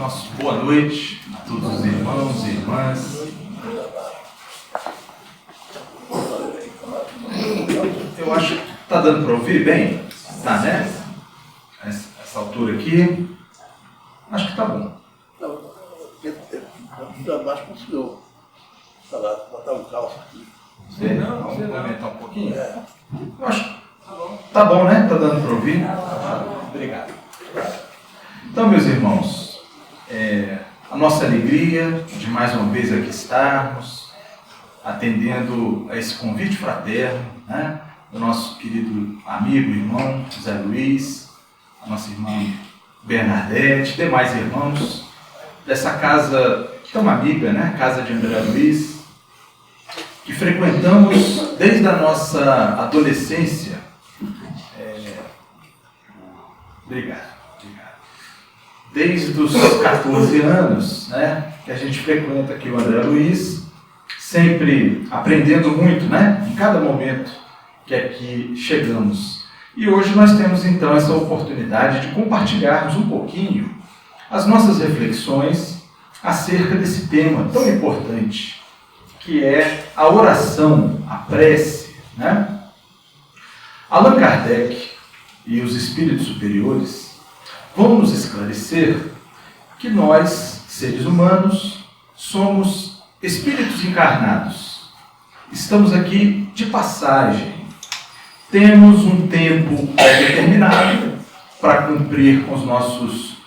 Nosso boa noite a todos os irmãos e irmãs. Eu acho que está dando para ouvir bem? Tá, né? Essa altura aqui. Acho que está bom. Eu acho que o senhor falar, botar um calço aqui. Vamos aumentar um pouquinho? Eu acho que tá bom, né? Está dando para ouvir? Obrigado. Então, meus irmãos, a nossa alegria de mais uma vez aqui estarmos, atendendo a esse convite fraterno, né, do nosso querido amigo e irmão José Luiz, a nossa irmã Bernadette, demais irmãos dessa casa tão amiga, né, casa de André Luiz, que frequentamos desde a nossa adolescência. Obrigado. Desde os 14 anos, né, que a gente frequenta aqui o André Luiz, sempre aprendendo muito, né, em cada momento que aqui chegamos. E hoje nós temos então essa oportunidade de compartilharmos um pouquinho as nossas reflexões acerca desse tema tão importante, que é a oração, a prece, né? Allan Kardec e os espíritos superiores vão nos esclarecer que nós, seres humanos, somos espíritos encarnados. Estamos aqui de passagem. Temos um tempo determinado para cumprir com os nossos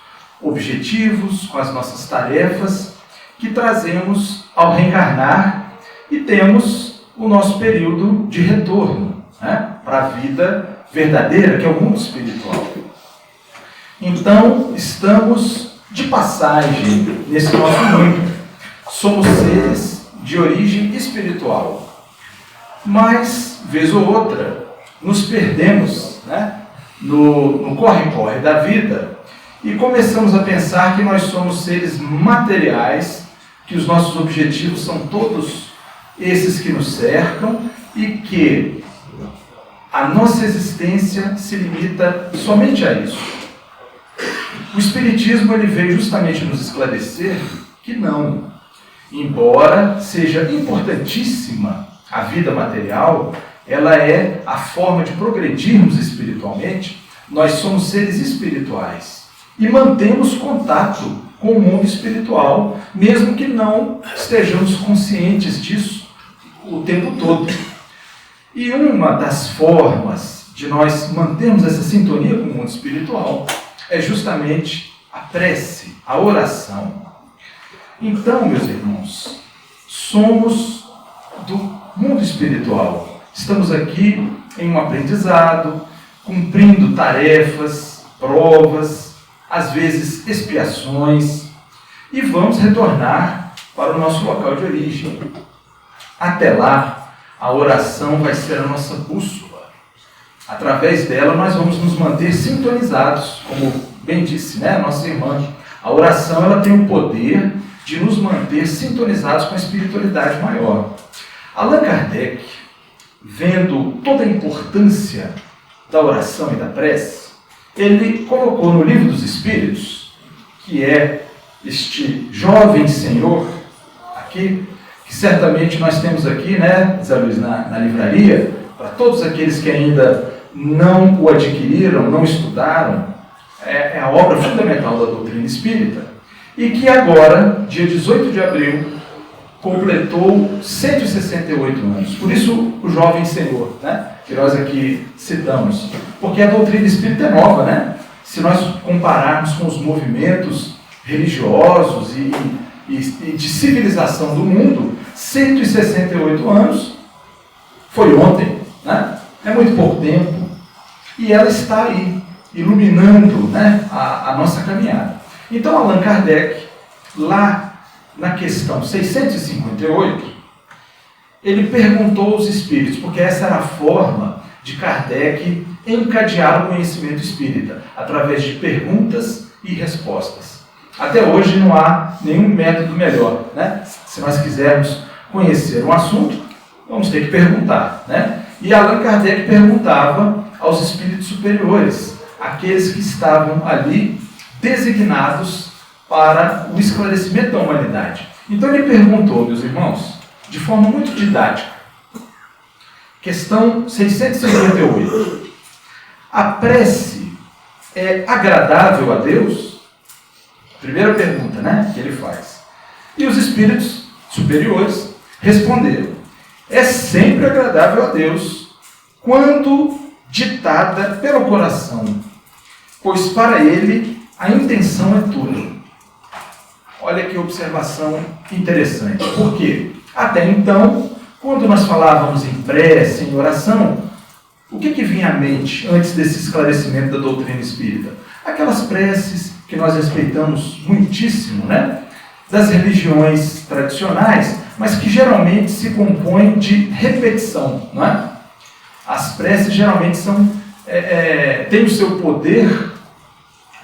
objetivos, com as nossas tarefas que trazemos ao reencarnar, e temos o nosso período de retorno, né, para a vida verdadeira, que é o mundo espiritual. Então, estamos de passagem nesse nosso mundo. Somos seres de origem espiritual. Mas, vez ou outra, nos perdemos, né, no corre-corre da vida e começamos a pensar que nós somos seres materiais, que os nossos objetivos são todos esses que nos cercam e que a nossa existência se limita somente a isso. O Espiritismo ele veio justamente nos esclarecer que não. Embora seja importantíssima a vida material, ela é a forma de progredirmos espiritualmente. Nós somos seres espirituais e mantemos contato com o mundo espiritual, mesmo que não estejamos conscientes disso o tempo todo. E uma das formas de nós mantermos essa sintonia com o mundo espiritual é justamente a prece, a oração. Então, meus irmãos, somos do mundo espiritual. Estamos aqui em um aprendizado, cumprindo tarefas, provas, às vezes expiações, e vamos retornar para o nosso local de origem. Até lá, a oração vai ser a nossa bússola. Através dela, nós vamos nos manter sintonizados, como bem disse, né, a nossa irmã. A oração ela tem o poder de nos manter sintonizados com a espiritualidade maior. Allan Kardec, vendo toda a importância da oração e da prece, ele colocou no Livro dos Espíritos, que é este jovem senhor aqui, que certamente nós temos aqui, né, Zé Luiz, na livraria, para todos aqueles que ainda não o adquiriram, não estudaram, é a obra fundamental da doutrina espírita, e que agora, dia 18 de abril, completou 168 anos. Por isso, o jovem senhor, né, que nós aqui citamos. Porque a doutrina espírita é nova, né? Se nós compararmos com os movimentos religiosos e de civilização do mundo, 168 anos foi ontem, né? É muito pouco tempo. E ela está aí, iluminando, né, a nossa caminhada. Então, Allan Kardec, lá na questão 658, ele perguntou aos espíritos, porque essa era a forma de Kardec encadear o conhecimento espírita, através de perguntas e respostas. Até hoje não há nenhum método melhor, né? Se nós quisermos conhecer um assunto, vamos ter que perguntar, né? E Allan Kardec perguntava aos espíritos superiores, aqueles que estavam ali designados para o esclarecimento da humanidade. Então ele perguntou, meus irmãos, de forma muito didática, questão 658. A prece é agradável a Deus? Primeira pergunta, né, que ele faz. E os espíritos superiores responderam: é sempre agradável a Deus quando ditada pelo coração, pois para ele a intenção é tudo. Olha que observação interessante. Por quê? Até então, quando nós falávamos em prece, em oração, o que vinha à mente antes desse esclarecimento da doutrina espírita? Aquelas preces que nós respeitamos muitíssimo, né? Das religiões tradicionais, mas que geralmente se compõem de repetição, não é? As preces geralmente têm o seu poder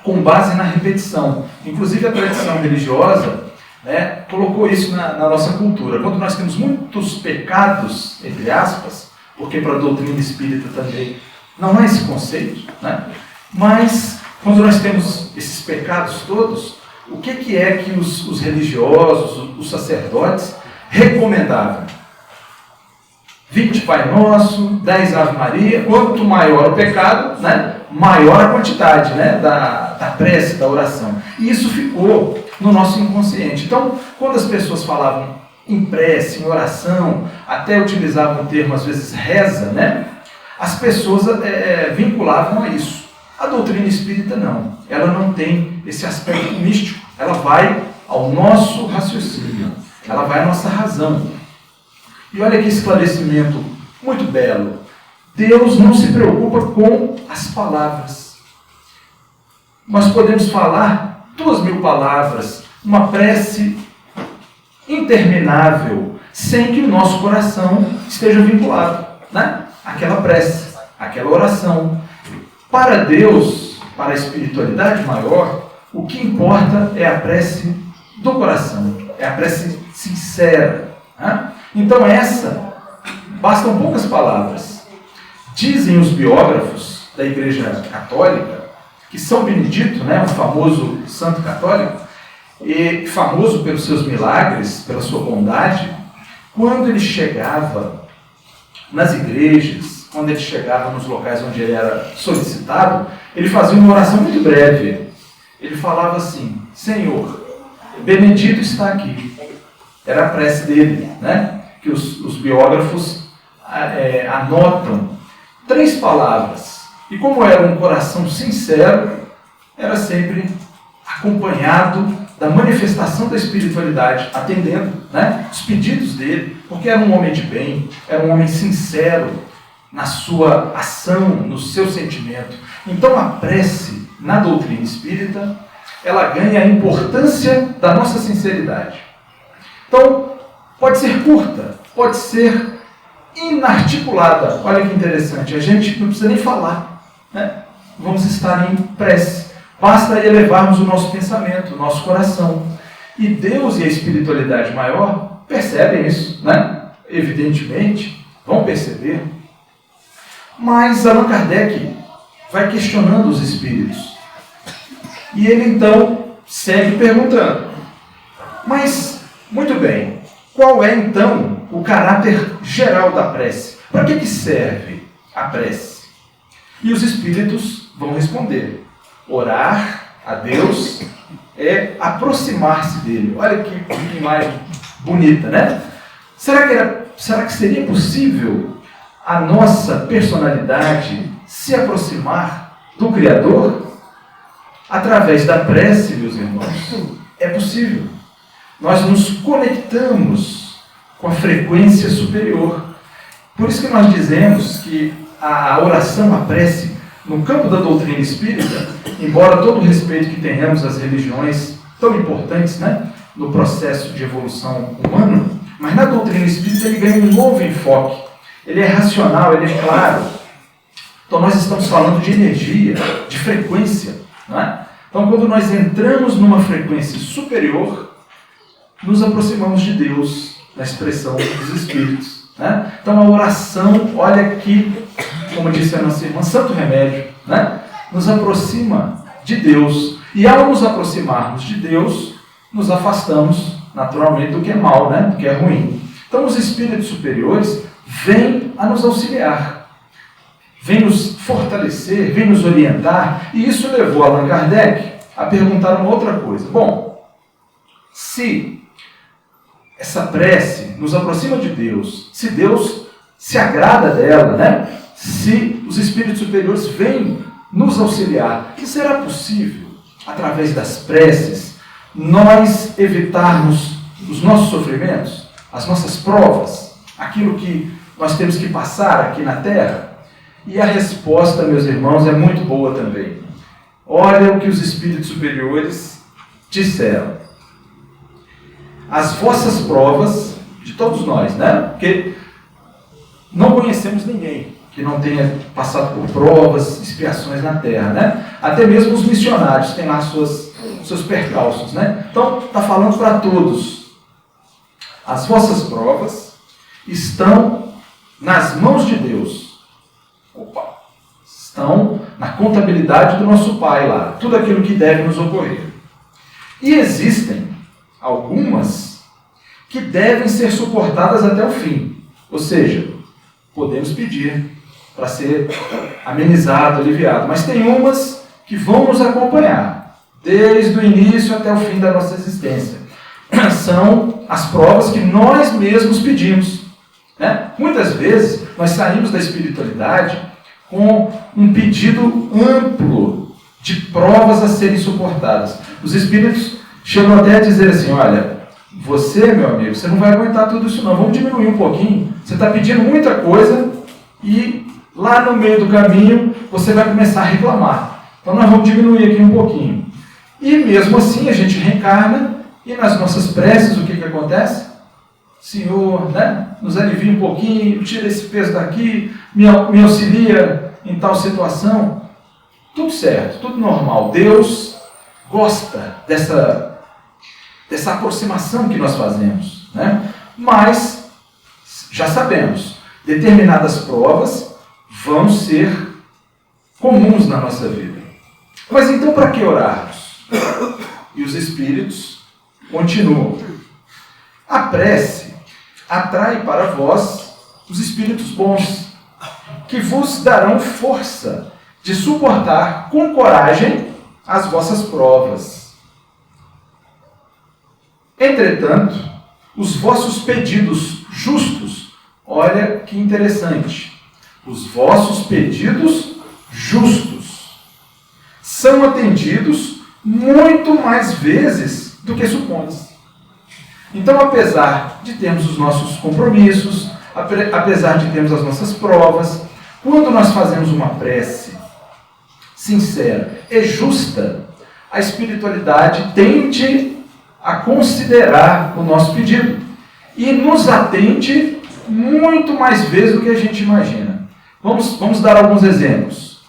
com base na repetição. Inclusive a tradição religiosa, né, colocou isso na nossa cultura. Quando nós temos muitos pecados, entre aspas, porque para a doutrina espírita também não há esse conceito, né? Mas quando nós temos esses pecados todos, o que é que os religiosos, os sacerdotes recomendavam? 20 Pai Nosso, 10 Ave Maria. Quanto maior o pecado, né, maior a quantidade, né, da prece, da oração. E isso ficou no nosso inconsciente. Então, quando as pessoas falavam em prece, em oração, até utilizavam o termo, às vezes, reza, né, as pessoas vinculavam a isso. A doutrina espírita não. Ela não tem esse aspecto místico. Ela vai ao nosso raciocínio. Ela vai à nossa razão. E olha que esclarecimento muito belo. Deus não se preocupa com as palavras. Nós podemos falar 2.000 palavras, uma prece interminável, sem que o nosso coração esteja vinculado, né? Aquela prece, aquela oração. Para Deus, para a espiritualidade maior, o que importa é a prece do coração, é a prece sincera, né? Então bastam poucas palavras. Dizem os biógrafos da Igreja Católica que São Benedito, né, o famoso santo católico, e famoso pelos seus milagres, pela sua bondade, quando ele chegava nas igrejas, quando ele chegava nos locais onde ele era solicitado, ele fazia uma oração muito breve. Ele falava assim: Senhor, Benedito está aqui. Era a prece dele, né? Que os biógrafos anotam 3 palavras. E como era um coração sincero, era sempre acompanhado da manifestação da espiritualidade, atendendo, né, os pedidos dele, porque era um homem de bem, era um homem sincero na sua ação, no seu sentimento. Então a prece, na doutrina espírita, ela ganha a importância da nossa sinceridade. Então, pode ser curta, pode ser inarticulada. Olha que interessante, a gente não precisa nem falar, né? Vamos estar em prece. Basta elevarmos o nosso pensamento, o nosso coração. E Deus e a espiritualidade maior percebem isso, né? Evidentemente, vão perceber. Mas Allan Kardec vai questionando os espíritos. E ele então segue perguntando: mas, muito bem, qual é então o caráter geral da prece? Para que serve a prece? E os espíritos vão responder: orar a Deus é aproximar-se dele. Olha que imagem bonita, né? Será que seria possível a nossa personalidade se aproximar do Criador? Através da prece, meus irmãos, é possível. Nós nos conectamos com a frequência superior. Por isso que nós dizemos que a oração, a prece, no campo da doutrina espírita, embora todo o respeito que tenhamos às religiões tão importantes, né, no processo de evolução humano, mas na doutrina espírita ele ganha um novo enfoque. Ele é racional, ele é claro. Então nós estamos falando de energia, de frequência, não é? Então quando nós entramos numa frequência superior, nos aproximamos de Deus, na expressão dos espíritos, né? Então a oração, olha aqui, como disse a nossa irmã, santo remédio, né? Nos aproxima de Deus. E ao nos aproximarmos de Deus, nos afastamos naturalmente do que é mal, né? Do que é ruim. Então os espíritos superiores vêm a nos auxiliar, vêm nos fortalecer, vêm nos orientar, e isso levou Allan Kardec a perguntar uma outra coisa. Bom, se essa prece nos aproxima de Deus, se Deus se agrada dela, né? Se os espíritos superiores vêm nos auxiliar, que será possível, através das preces, nós evitarmos os nossos sofrimentos, as nossas provas, aquilo que nós temos que passar aqui na Terra? E a resposta, meus irmãos, é muito boa também. Olha o que os espíritos superiores disseram. As vossas provas, de todos nós, né? Porque não conhecemos ninguém que não tenha passado por provas, expiações na Terra, né? Até mesmo os missionários têm lá seus percalços, né? Então, está falando para todos. As vossas provas estão nas mãos de Deus. Opa! Estão na contabilidade do nosso Pai lá. Tudo aquilo que deve nos ocorrer. E existem algumas que devem ser suportadas até o fim. Ou seja, podemos pedir para ser amenizado, aliviado. Mas tem umas que vão nos acompanhar desde o início até o fim da nossa existência. São as provas que nós mesmos pedimos, né? Muitas vezes nós saímos da espiritualidade com um pedido amplo de provas a serem suportadas. Os espíritos chegam até a dizer assim: olha, você, meu amigo, você não vai aguentar tudo isso não, vamos diminuir um pouquinho. Você está pedindo muita coisa e lá no meio do caminho você vai começar a reclamar. Então nós vamos diminuir aqui um pouquinho. E mesmo assim a gente reencarna e nas nossas preces o que acontece? Senhor, né, nos alivia um pouquinho, tira esse peso daqui, me auxilia em tal situação. Tudo certo, tudo normal. Deus gosta dessa aproximação que nós fazemos, né? Mas já sabemos, determinadas provas vão ser comuns na nossa vida. Mas então para que orarmos? E os espíritos continuam. A prece atrai para vós os espíritos bons, que vos darão força de suportar com coragem as vossas provas. Entretanto, os vossos pedidos justos, olha que interessante, os vossos pedidos justos são atendidos muito mais vezes do que supões. Então, apesar de termos os nossos compromissos, apesar de termos as nossas provas, quando nós fazemos uma prece sincera e justa, a espiritualidade tende a considerar o nosso pedido e nos atende muito mais vezes do que a gente imagina. Vamos dar alguns exemplos.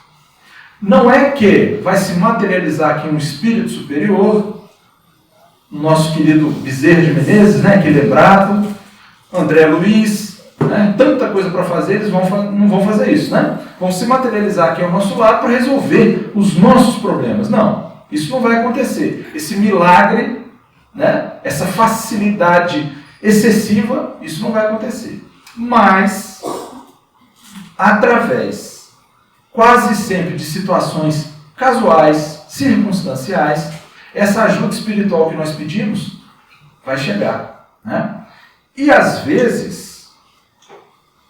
Não é que vai se materializar aqui um espírito superior, o nosso querido Bezerra de Menezes, né, que lembrado, André Luiz, né, tanta coisa para fazer, eles não vão fazer isso, né? Vão se materializar aqui ao nosso lado para resolver os nossos problemas. Não, isso não vai acontecer. Esse milagre, né, essa facilidade excessiva, isso não vai acontecer. Mas, através, quase sempre, de situações casuais, circunstanciais, essa ajuda espiritual que nós pedimos vai chegar, né? E às vezes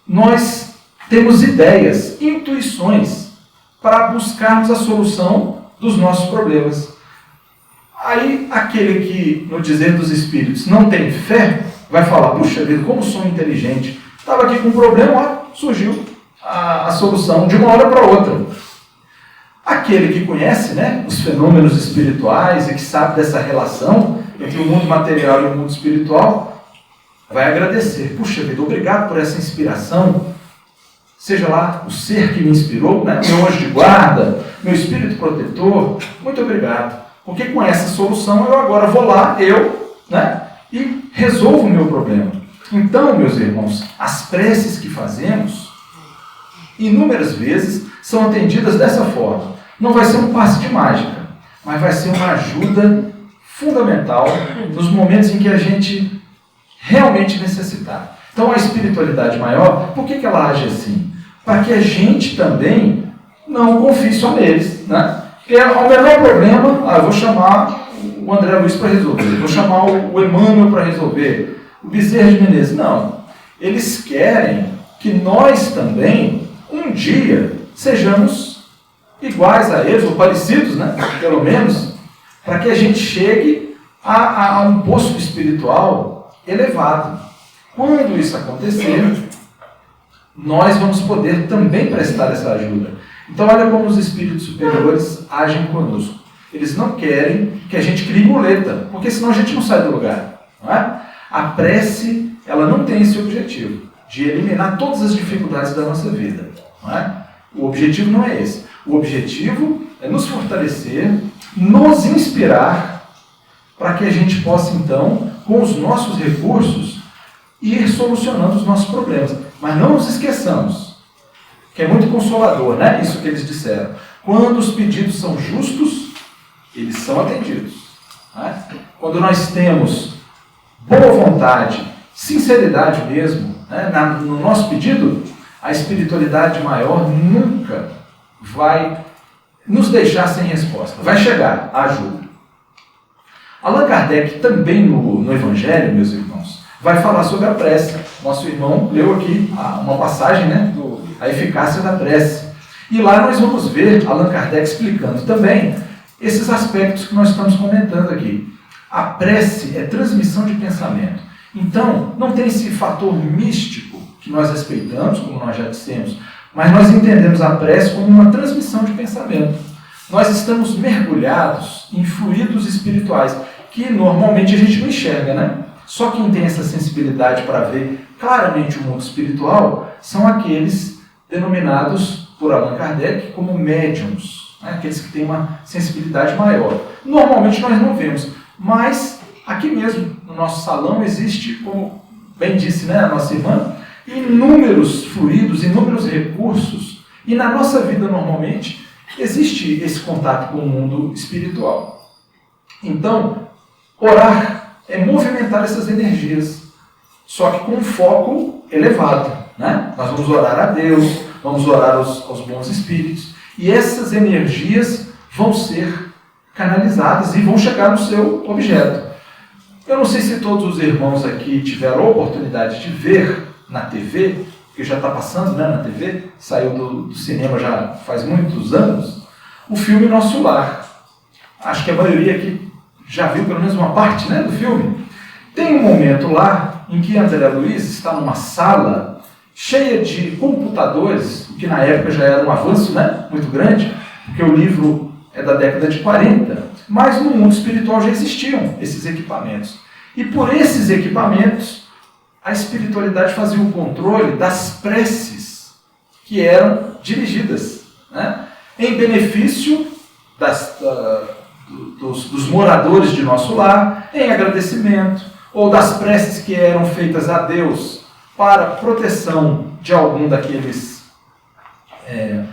nós temos ideias, intuições para buscarmos a solução dos nossos problemas. Aí aquele que, no dizer dos espíritos, não tem fé, vai falar: puxa vida, como sou inteligente, estava aqui com um problema, surgiu a solução de uma hora para outra. Aquele que conhece, né, os fenômenos espirituais e que sabe dessa relação entre o mundo material e o mundo espiritual, vai agradecer. Puxa vida, obrigado por essa inspiração. Seja lá o ser que me inspirou, né, meu anjo de guarda, meu espírito protetor, muito obrigado. Porque com essa solução eu agora vou lá, né, e resolvo o meu problema. Então, meus irmãos, as preces que fazemos, inúmeras vezes, são atendidas dessa forma. Não vai ser um passe de mágica, mas vai ser uma ajuda fundamental nos momentos em que a gente realmente necessitar. Então, a espiritualidade maior, por que ela age assim? Para que a gente também não confie só neles, né? Porque ao menor problema, eu vou chamar o André Luiz para resolver, vou chamar o Emmanuel para resolver, o Bezerra de Menezes. Não. Eles querem que nós também, um dia, sejamos iguais a eles, ou parecidos, né? Pelo menos, para que a gente chegue a um posto espiritual elevado. Quando isso acontecer, nós vamos poder também prestar essa ajuda. Então, olha como os espíritos superiores agem conosco. Eles não querem que a gente crie muleta, porque senão a gente não sai do lugar. Não é? A prece, ela não tem esse objetivo, de eliminar todas as dificuldades da nossa vida. Não é? O objetivo não é esse. O objetivo é nos fortalecer, nos inspirar, para que a gente possa, então, com os nossos recursos, ir solucionando os nossos problemas. Mas não nos esqueçamos, que é muito consolador, né? Isso que eles disseram. Quando os pedidos são justos, eles são atendidos. Né? Quando nós temos boa vontade, sinceridade mesmo, né? No nosso pedido, a espiritualidade maior nunca vai nos deixar sem resposta. Vai chegar a ajuda. Allan Kardec também no Evangelho, meus irmãos, vai falar sobre a prece. Nosso irmão leu aqui uma passagem, né, a eficácia da prece. E lá nós vamos ver Allan Kardec explicando também esses aspectos que nós estamos comentando aqui. A prece é transmissão de pensamento. Então, não tem esse fator místico que nós respeitamos, como nós já dissemos, mas nós entendemos a prece como uma transmissão de pensamento. Nós estamos mergulhados em fluidos espirituais, que normalmente a gente não enxerga, né? Só quem tem essa sensibilidade para ver claramente o mundo espiritual são aqueles denominados por Allan Kardec como médiums, né? Aqueles que têm uma sensibilidade maior. Normalmente nós não vemos, mas aqui mesmo no nosso salão existe, como bem disse, né, a nossa irmã, inúmeros fluidos, inúmeros recursos, e na nossa vida normalmente existe esse contato com o mundo espiritual. Então, orar é movimentar essas energias, só que com um foco elevado, né? Nós vamos orar a Deus, vamos orar aos bons espíritos, e essas energias vão ser canalizadas e vão chegar no seu objeto. Eu não sei se todos os irmãos aqui tiveram a oportunidade de ver na TV, que já está passando, né, na TV, saiu do cinema já faz muitos anos, o filme Nosso Lar. Acho que a maioria aqui já viu pelo menos uma parte, né, do filme. Tem um momento lá em que André Luiz está numa sala cheia de computadores, o que na época já era um avanço, né, muito grande, porque o livro é da década de 40, mas no mundo espiritual já existiam esses equipamentos. E por esses equipamentos, a espiritualidade fazia o controle das preces que eram dirigidas, né, em benefício dos moradores de Nosso Lar, em agradecimento, ou das preces que eram feitas a Deus para proteção de algum daqueles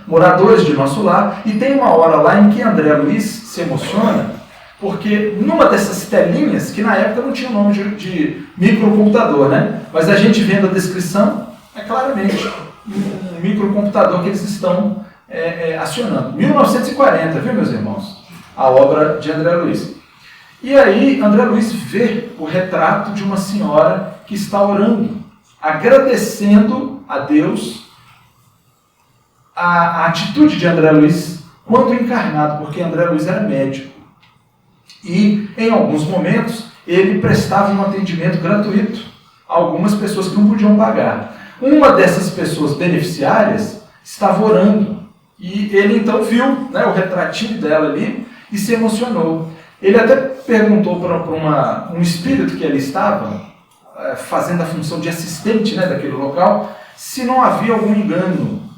moradores de Nosso Lar. E tem uma hora lá em que André Luiz se emociona, porque numa dessas telinhas, que na época não tinha o nome de microcomputador, né? Mas a gente vendo a descrição, é claramente um microcomputador que eles estão acionando. 1940, viu, meus irmãos? A obra de André Luiz. E aí, André Luiz vê o retrato de uma senhora que está orando, agradecendo a Deus a atitude de André Luiz quando encarnado, porque André Luiz era médico. E, em alguns momentos, ele prestava um atendimento gratuito a algumas pessoas que não podiam pagar. Uma dessas pessoas beneficiárias estava orando. E ele, então, viu, né, o retratinho dela ali e se emocionou. Ele até perguntou para um espírito que ali estava, fazendo a função de assistente, né, daquele local, se não havia algum engano.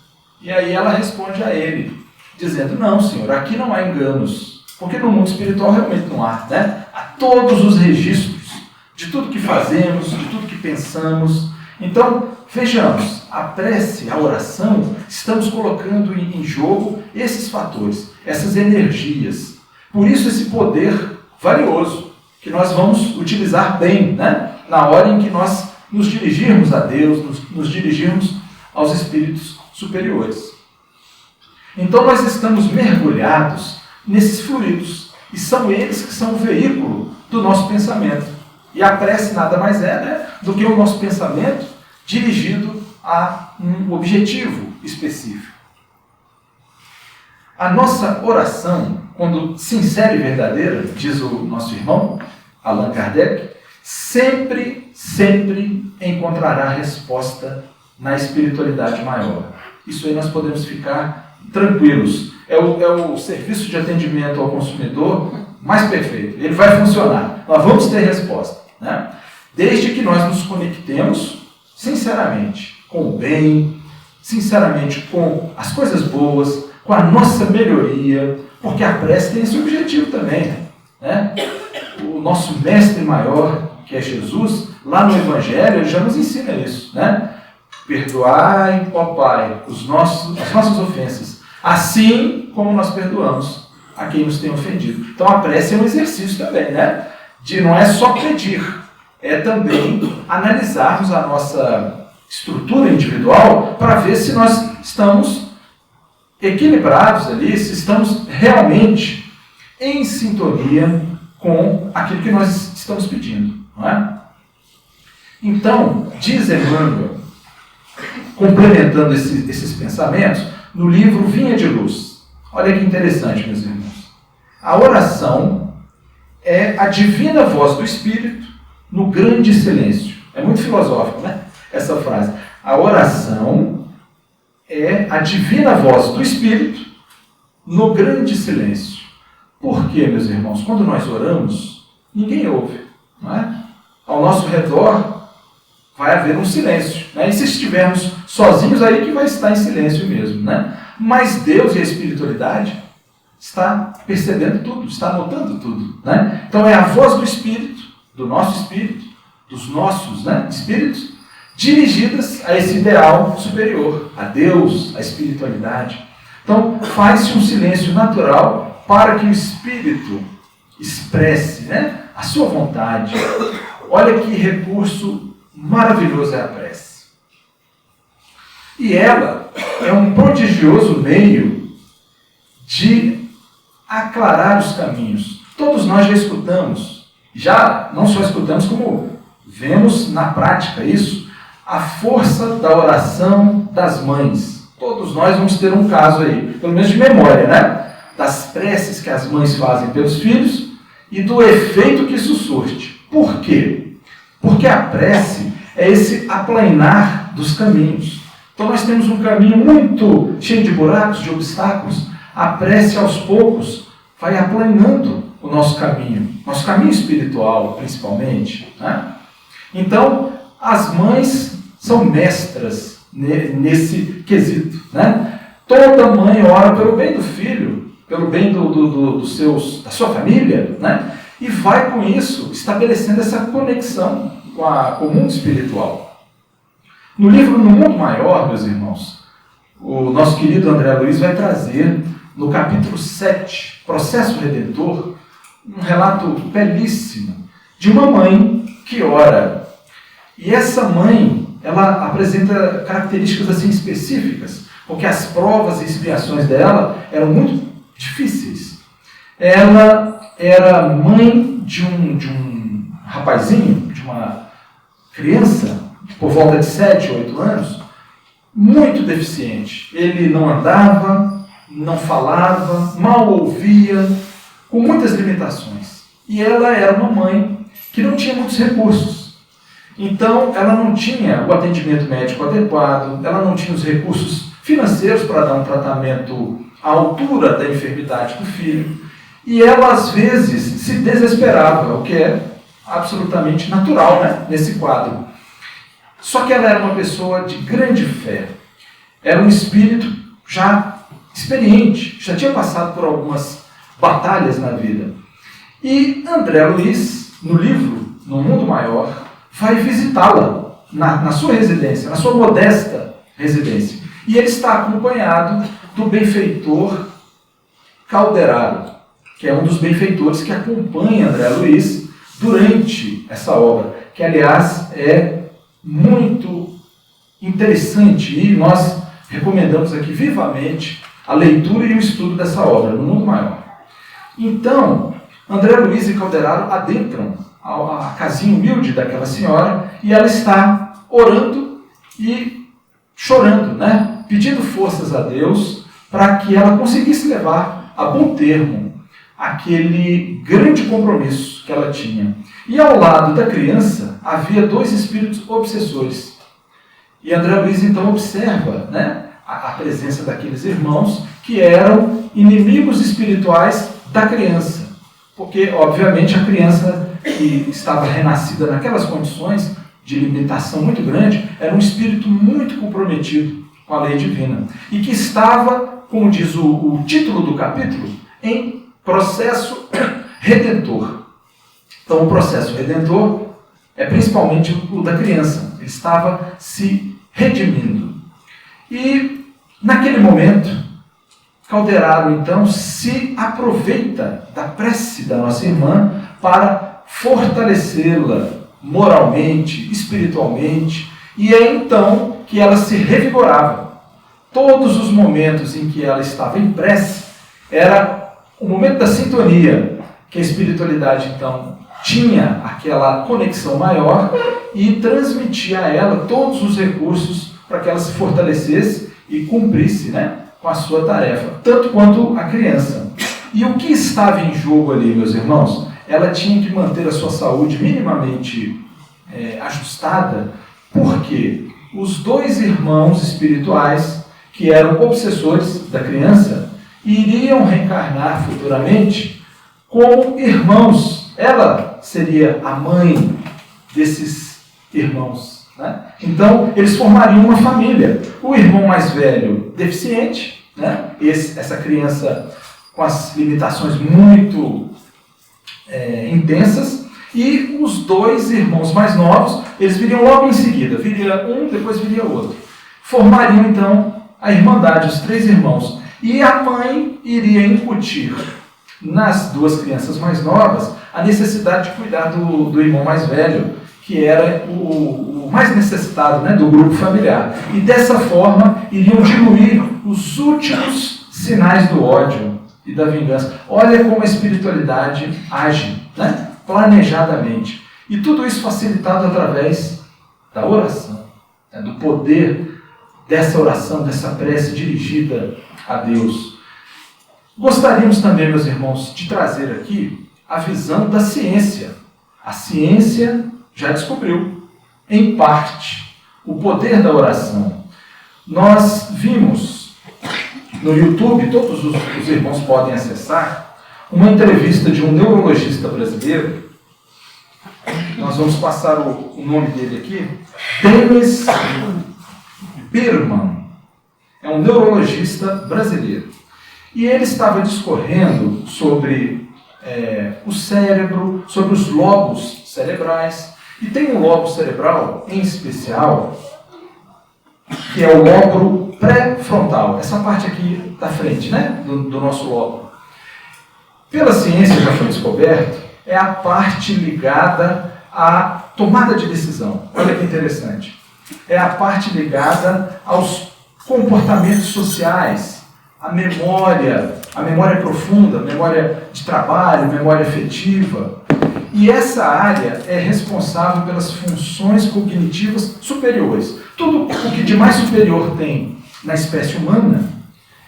E aí ela responde a ele, dizendo, não, senhor, aqui não há enganos. Porque no mundo espiritual realmente não há, né? Há todos os registros de tudo que fazemos, de tudo que pensamos. Então, vejamos, a prece, a oração, estamos colocando em jogo esses fatores, essas energias. Por isso esse poder valioso, que nós vamos utilizar bem, né? Na hora em que nós nos dirigirmos a Deus, nos dirigirmos aos espíritos superiores. Então nós estamos mergulhados nesses fluidos, e são eles que são o veículo do nosso pensamento. E a prece nada mais é, né, do que o nosso pensamento dirigido a um objetivo específico. A nossa oração, quando sincera e verdadeira, diz o nosso irmão Allan Kardec, sempre encontrará resposta na espiritualidade maior. Isso aí nós podemos ficar tranquilos. É o serviço de atendimento ao consumidor mais perfeito. Ele vai funcionar. Nós vamos ter resposta, né? Desde que nós nos conectemos sinceramente com o bem, sinceramente com as coisas boas, com a nossa melhoria, porque a prece tem esse objetivo também, né? O nosso mestre maior, que é Jesus, lá no Evangelho, ele já nos ensina isso, né? Perdoai, ó Pai, as nossas ofensas, assim como nós perdoamos a quem nos tem ofendido. Então a prece é um exercício também, né? Não é só pedir, é também analisarmos a nossa estrutura individual para ver se nós estamos equilibrados ali, se estamos realmente em sintonia com aquilo que nós estamos pedindo, não é? Então, diz Emmanuel, complementando esses pensamentos, no livro Vinha de Luz. Olha que interessante, meus irmãos. A oração é a divina voz do Espírito no grande silêncio. É muito filosófico, né? Essa frase. A oração é a divina voz do Espírito no grande silêncio. Por quê, meus irmãos? Quando nós oramos, ninguém ouve, não é? Ao nosso redor vai haver um silêncio, né? E se estivermos sozinhos, aí que vai estar em silêncio mesmo, né? Mas Deus e a espiritualidade está percebendo tudo, está notando tudo, né? Então é a voz do Espírito, do nosso Espírito, dos nossos, né, espíritos, dirigidas a esse ideal superior, a Deus, a espiritualidade. Então faz-se um silêncio natural para que o Espírito expresse, né, a sua vontade. Olha que recurso maravilhoso é a prece. E ela é um prodigioso meio de aclarar os caminhos. Todos nós já escutamos, já não só escutamos, como vemos na prática isso, a força da oração das mães. Todos nós vamos ter um caso aí, pelo menos de memória, né? Das preces que as mães fazem pelos filhos e do efeito que isso surte. Por quê? Porque a prece é esse aplainar dos caminhos. Então nós temos um caminho muito cheio de buracos, de obstáculos. A prece, aos poucos, vai aplainando o nosso caminho espiritual, principalmente, né? Então, as mães são mestras nesse quesito, né? Toda mãe ora pelo bem do filho, pelo bem da sua família, né? E vai com isso estabelecendo essa conexão com o mundo espiritual. No livro No Mundo Maior, meus irmãos, o nosso querido André Luiz vai trazer, no capítulo 7, Processo Redentor, um relato belíssimo de uma mãe que ora. E essa mãe, ela apresenta características assim específicas, porque as provas e expiações dela eram muito difíceis. Ela era mãe de um rapazinho, de uma criança, por volta de 7, 8 anos, muito deficiente. Ele não andava, não falava, mal ouvia, com muitas limitações. E ela era uma mãe que não tinha muitos recursos. Então, ela não tinha o atendimento médico adequado, ela não tinha os recursos financeiros para dar um tratamento à altura da enfermidade do filho. E ela, às vezes, se desesperava, o que é absolutamente natural, né, nesse quadro. Só que ela era uma pessoa de grande fé. Era um espírito já experiente, já tinha passado por algumas batalhas na vida. E André Luiz, no livro No Mundo Maior, vai visitá-la na sua residência, na sua modesta residência. E ele está acompanhado do benfeitor Calderaro, que é um dos benfeitores que acompanha André Luiz durante essa obra, que aliás é muito interessante e nós recomendamos aqui vivamente a leitura e o estudo dessa obra, No Mundo Maior. Então, André Luiz e Calderaro adentram a casinha humilde daquela senhora e ela está orando e chorando, né? Pedindo forças a Deus para que ela conseguisse levar a bom termo aquele grande compromisso que ela tinha. E ao lado da criança havia 2 espíritos obsessores. E André Luiz então observa, né, a presença daqueles irmãos que eram inimigos espirituais da criança. Porque, obviamente, a criança que estava renascida naquelas condições de limitação muito grande era um espírito muito comprometido com a lei divina. E que estava, como diz o título do capítulo, em processo redentor. Então, o processo redentor é principalmente o da criança. Ele estava se redimindo. E, naquele momento, Calderaro, então, se aproveita da prece da nossa irmã para fortalecê-la moralmente, espiritualmente, e é então que ela se revigorava. Todos os momentos em que ela estava em prece, era o momento da sintonia, que a espiritualidade, então, tinha aquela conexão maior e transmitia a ela todos os recursos para que ela se fortalecesse e cumprisse, né, com a sua tarefa, tanto quanto a criança. E o que estava em jogo ali, meus irmãos? Ela tinha que manter a sua saúde minimamente ajustada, porque os 2 irmãos espirituais, que eram obsessores da criança, iriam reencarnar futuramente como irmãos. Ela seria a mãe desses irmãos, né? Então, eles formariam uma família. O irmão mais velho, deficiente, né? Essa criança com as limitações muito intensas, e os 2 irmãos mais novos, eles viriam logo em seguida. Viria um, depois viria outro. Formariam, então, a irmandade, os 3 irmãos. E a mãe iria incutir nas 2 crianças mais novas a necessidade de cuidar do irmão mais velho, que era o mais necessitado, né, do grupo familiar. E dessa forma iriam diluir os últimos sinais do ódio e da vingança. Olha como a espiritualidade age, né, planejadamente. E tudo isso facilitado através da oração, né, do poder dessa oração, dessa prece dirigida a Deus. Gostaríamos também, meus irmãos, de trazer aqui a visão da ciência. A ciência já descobriu, em parte, o poder da oração. Nós vimos no YouTube, todos os irmãos podem acessar, uma entrevista de um neurologista brasileiro. Nós vamos passar o nome dele aqui. Denis Birman. É um neurologista brasileiro. E ele estava discorrendo sobre o cérebro, sobre os lobos cerebrais. E tem um lobo cerebral, em especial, que é o lóbulo pré-frontal. Essa parte aqui da frente, né, do nosso lóbulo. Pela ciência já foi descoberto, é a parte ligada à tomada de decisão. Olha que interessante. É a parte ligada aos comportamentos sociais, a memória profunda, memória de trabalho, memória afetiva. E essa área é responsável pelas funções cognitivas superiores. Tudo o que de mais superior tem na espécie humana,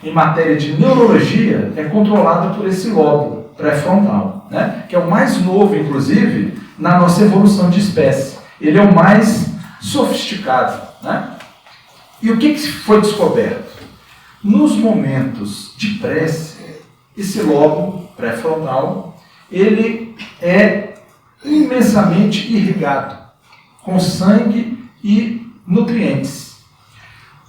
em matéria de neurologia, é controlado por esse lóbulo pré-frontal, né? Que é o mais novo, inclusive, na nossa evolução de espécie. Ele é o mais sofisticado, né? E o que foi descoberto? Nos momentos de prece, esse lóbulo pré-frontal, ele é imensamente irrigado com sangue e nutrientes.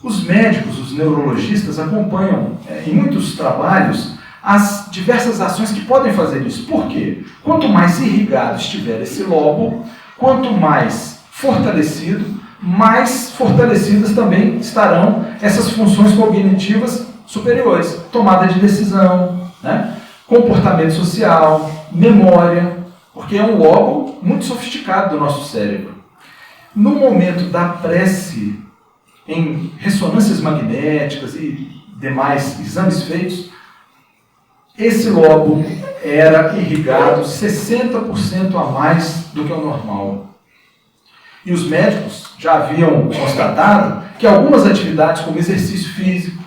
Os médicos, os neurologistas acompanham em muitos trabalhos as diversas ações que podem fazer isso. Por quê? Quanto mais irrigado estiver esse lobo, quanto mais fortalecido, mais fortalecidas também estarão essas funções cognitivas superiores. Tomada de decisão, né? comportamento social, memória, porque é um lobo muito sofisticado do nosso cérebro. No momento da prece, em ressonâncias magnéticas e demais exames feitos, esse lobo era irrigado 60% a mais do que o normal. E os médicos já haviam constatado que algumas atividades como exercício físico,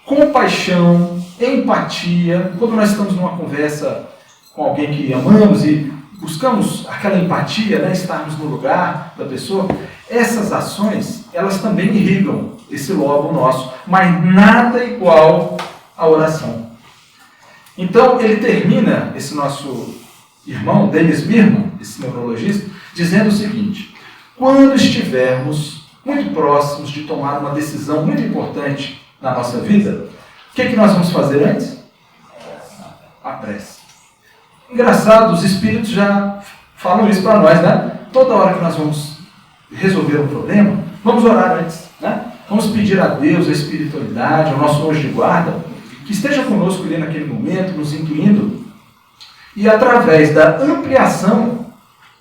compaixão, empatia, quando nós estamos numa conversa com alguém que amamos e buscamos aquela empatia, né, estarmos no lugar da pessoa, essas ações, elas também irrigam esse lobo nosso, mas nada igual à oração. Então, ele termina, esse nosso irmão, Dennis Birman, esse neurologista, dizendo o seguinte: quando estivermos muito próximos de tomar uma decisão muito importante na nossa vida, o que nós vamos fazer antes? A prece. Engraçado, os espíritos já falam isso para nós, né? Toda hora que nós vamos resolver um problema, vamos orar antes, né? Vamos pedir a Deus, a espiritualidade, ao nosso anjo de guarda, que esteja conosco ali naquele momento, nos intuindo, e através da ampliação,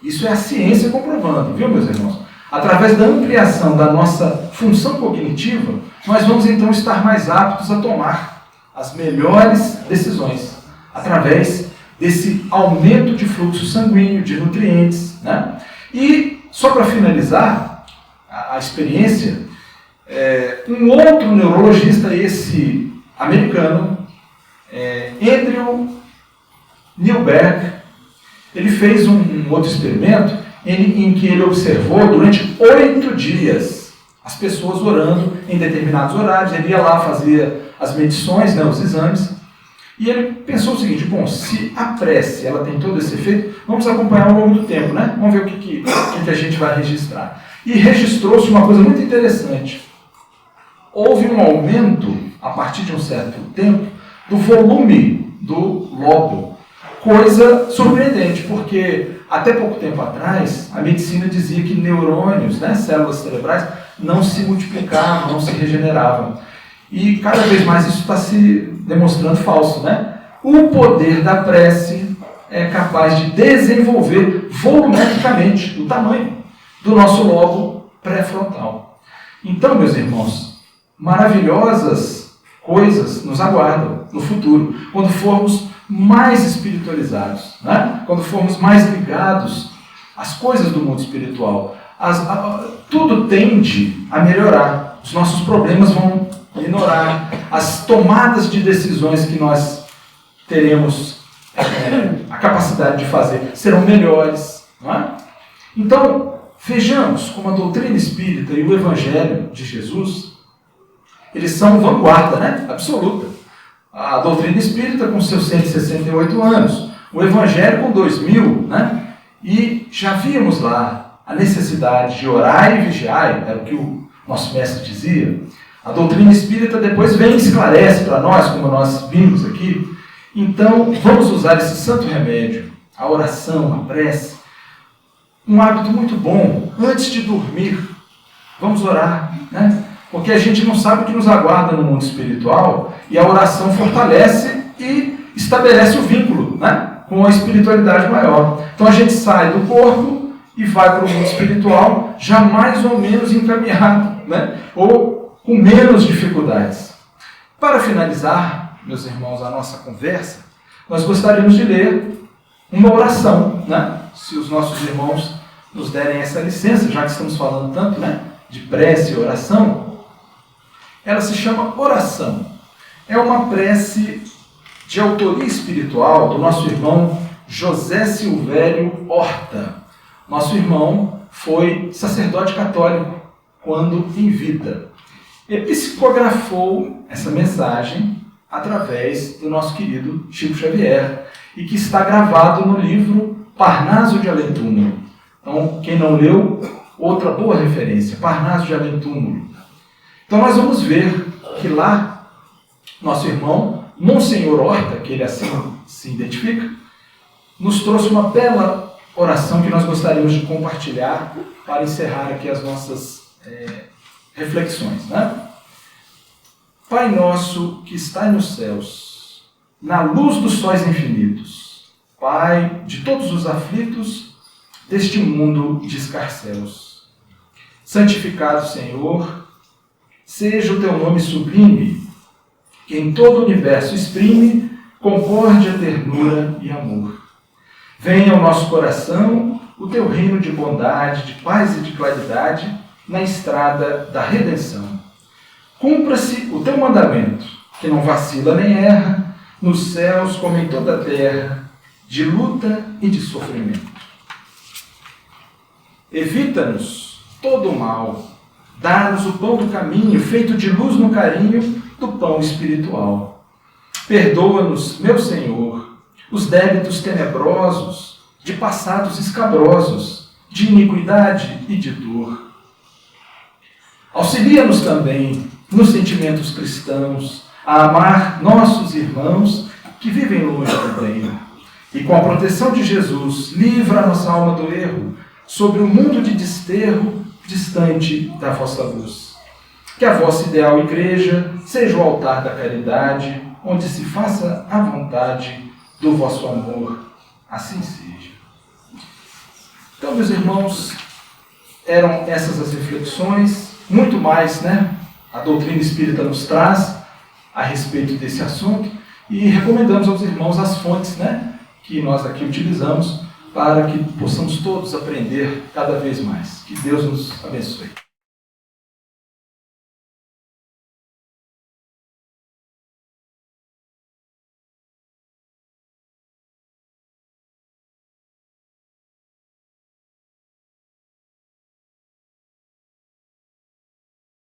isso é a ciência comprovando, viu, meus irmãos? Através da ampliação da nossa função cognitiva, nós vamos então estar mais aptos a tomar as melhores decisões, através desse aumento de fluxo sanguíneo, de nutrientes, né? E, só para finalizar a experiência, um outro neurologista, esse americano, Andrew Newberg, ele fez um outro experimento em que ele observou durante 8 dias as pessoas orando em determinados horários. Ele ia lá, fazia as medições, né, os exames, e ele pensou o seguinte: bom, se a prece ela tem todo esse efeito, vamos acompanhar ao longo do tempo, né? Vamos ver o que a gente vai registrar. E registrou-se uma coisa muito interessante. Houve um aumento, a partir de um certo tempo, do volume do lobo. Coisa surpreendente, porque até pouco tempo atrás, a medicina dizia que neurônios, né, células cerebrais, não se multiplicavam, não se regeneravam. E cada vez mais isso está se demonstrando falso, né? O poder da prece é capaz de desenvolver volumetricamente o tamanho do nosso lobo pré-frontal. Então, meus irmãos, maravilhosas coisas nos aguardam no futuro, quando formos mais espiritualizados, né? Quando formos mais ligados às coisas do mundo espiritual. Tudo tende a melhorar, os nossos problemas vão minorar, as tomadas de decisões que nós teremos a capacidade de fazer serão melhores, não é? Então, vejamos como a doutrina espírita e o Evangelho de Jesus, eles são vanguarda, né? Absoluta. A doutrina espírita com seus 168 anos, o Evangelho com 2000, né? E já vimos lá a necessidade de orar e vigiar, era o que o nosso mestre dizia. A doutrina espírita depois vem e esclarece para nós, como nós vimos aqui. Então, vamos usar esse santo remédio, a oração, a prece, um hábito muito bom. Antes de dormir, vamos orar, né? Porque a gente não sabe o que nos aguarda no mundo espiritual, e a oração fortalece e estabelece o vínculo, né, com a espiritualidade maior. Então a gente sai do corpo e vai para o mundo espiritual já mais ou menos encaminhado, né, ou com menos dificuldades. Para finalizar, meus irmãos, a nossa conversa, nós gostaríamos de ler uma oração, né, se os nossos irmãos nos derem essa licença, já que estamos falando tanto, né, de prece e oração. Ela se chama Oração. É uma prece de autoria espiritual do nosso irmão José Silvério Horta. Nosso irmão foi sacerdote católico quando em vida. Ele psicografou essa mensagem através do nosso querido Chico Xavier e que está gravado no livro Parnaso de Além Túmulo. Então, quem não leu, outra boa referência, Parnaso de Além Túmulo. Então nós vamos ver que lá, nosso irmão, Monsenhor Horta, que ele assim se identifica, nos trouxe uma bela oração que nós gostaríamos de compartilhar para encerrar aqui as nossas reflexões, né? Pai nosso que está nos céus, na luz dos sóis infinitos, Pai de todos os aflitos deste mundo de escarcéus. Santificado, Senhor, seja o teu nome sublime, que em todo o universo exprime concórdia, ternura e amor. Venha ao nosso coração o teu reino de bondade, de paz e de claridade na estrada da redenção. Cumpra-se o teu mandamento, que não vacila nem erra, nos céus como em toda a terra, de luta e de sofrimento. Evita-nos todo o mal, dá-nos o pão do caminho, feito de luz no carinho do pão espiritual. Perdoa-nos, meu Senhor, os débitos tenebrosos, de passados escabrosos, de iniquidade e de dor. Auxilia-nos também nos sentimentos cristãos, a amar nossos irmãos que vivem longe do bem. E com a proteção de Jesus, livra a nossa alma do erro, sobre o mundo de desterro, distante da vossa luz. Que a vossa ideal igreja seja o altar da caridade, onde se faça a vontade do vosso amor. Assim seja. Então, meus irmãos, eram essas as reflexões, muito mais, a doutrina espírita nos traz a respeito desse assunto, e recomendamos aos irmãos as fontes, que nós aqui utilizamos para que possamos todos aprender cada vez mais. Que Deus nos abençoe.